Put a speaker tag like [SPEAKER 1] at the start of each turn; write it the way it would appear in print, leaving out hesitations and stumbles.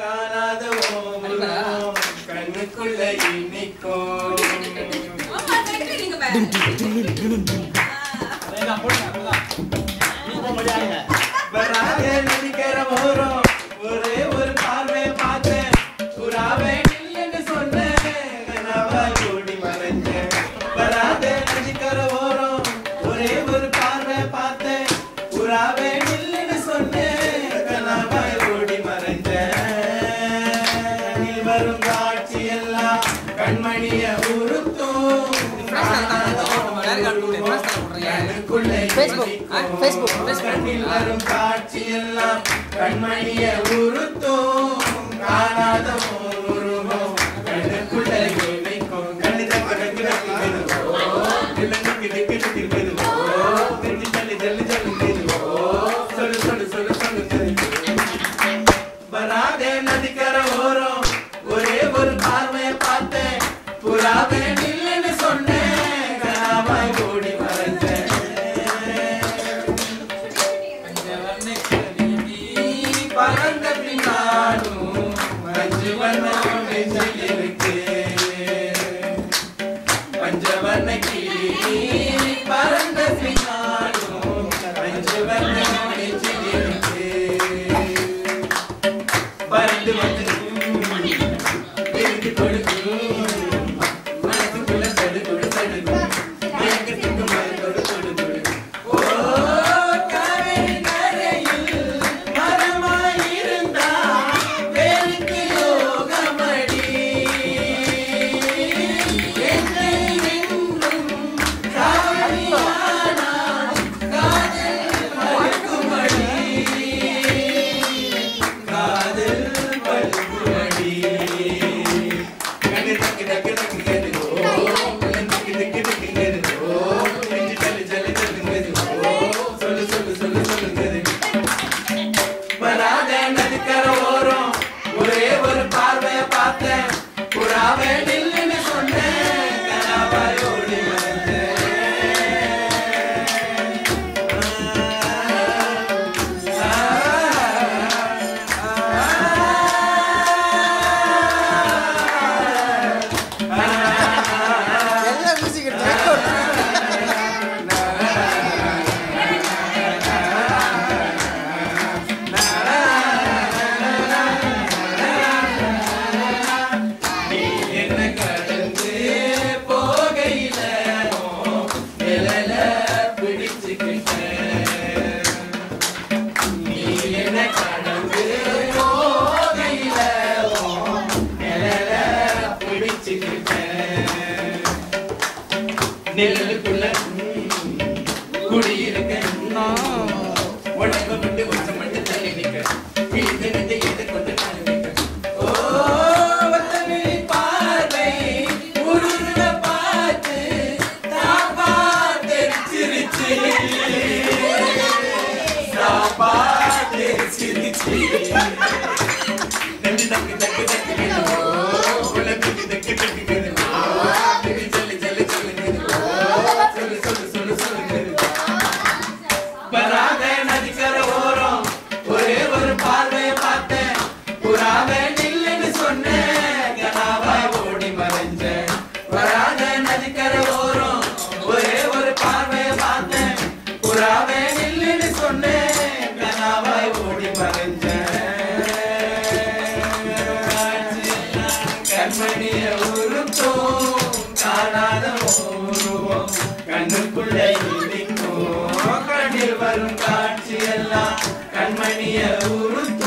[SPEAKER 1] காணாத கண்ணுக்குள்ள இனிக்கும் வராதே நதிக்கர ஓரம் ஒரே ஒரு பார்வை பார்த்தேன் புறாவே நில்லுன்னு சொன்னேன் கனவாய் ஓடி மறைஞ்சேன் வராதே நதிக்கர ஓரம் ஒரே ஒரு பார்வை பார்த்தேன் புறாவே நில்லுன்னு சொன்னேன் கனவாய் ஓடி மறைஞ்சேன் வரும் காட்சி எல்லாம் கண்மணிய உறுத்தும் வரும் காட்சி எல்லாம் கண்மணிய உறுத்தும் காணாத உருவம் கண்ணுக்குள்ளே வைக்கும் கண்ணு சொல்லு சொல்லு சொல்லு சொல்லு வராதே நதிக்கர ஓரம் ஒரே ஒரு பார்வையை பார்த்தேன் புறாவே நில்லுன்னு சொன்னேன் கனவாய் ஓடி மறைஞ்சேன் பறந்த பின்னாலும் பஞ்சவர்ண இருக்கு பஞ்சவர்ண கிளி பறந்த பின்னாலும் பஞ்சவர்ண இருக்கு பறந்து வந்து விருந்து கொடுக்கும் மனசுக்குள்ள சடு கொடு சடு மயக்கத்துக்கு மயக்கோடு கொடு கொடு ஓ காவேரி கரையில் மரமாயிருந்தா வேலுக்கு யோகமடி என்னை நின்றும் காவலியானா காதல் மறுக்குமடி காதல் மறுக்குமடி கண்ணு தக்கு தக்கு தக்கு கேது ஓ தக்கு தக்கு தக்கு கேது ஓ நெஞ்சு ஜல்லி ஜல்லி ஜல்லி கேது ஓ சொல்லு சொல்லு சொல்லு சொல்லு கேது வராதே நதிக்கர ஓரம் ஒரே ஒரு பார்வையை பார்த்தேன் புறாவே நில்லுன்னு சொன்னேன் கனவாய் ஓடி என்ன கடந்து போகையில நிழல பிடிச்சுக்கிட்டேன் நீ என்ன கடந்து போகையில நிழல பிடிச்சுக்கிட்டேன் நிழலுக்குள்ள குடியிருக்க உடம்பு விட்டு கொஞ்சம் மட்டும் தள்ளி நிற்க கிழிந்து நின்று எதிர்கொண்டு நான் நிற்க ஓ வத்தனி பார்வை உருள பார்த்து தாப்பா தெரிச்சிருச்சு தாப்பா தெரிச்சிருச்சு நெஞ்சு தக்கு தக்கு தக்கு கேது உள்ள தக்கு தக்கு தக்கு கேது சொல்லி சொல்லி சொல்லி கேது சொல்லு சொல்லு சொல்லு சொல்லு கேது வராதே நதிக்கர ஓரம் ஒரே ஒரு பார்வையை பார்த்தேன் புறாவே நில்லுன்னு சொன்னேன் கனவாய் ஓடி மறைஞ்சேன் வராதே நதிக்கர ஓரம் ஒரே ஒரு பார்வையை பார்த்தேன் புறாவே நில்லுன்னு சொன்னேன் கனவாய் ஓடி மறைஞ்சேன் கண்மணிய உறுத்தும் காணாத உருவம் கண்ணுக்குள்ளே இனிக்கும் கண்ணில் வரும் காட்சி எல்லாம் கண்மணிய உறுத்தும்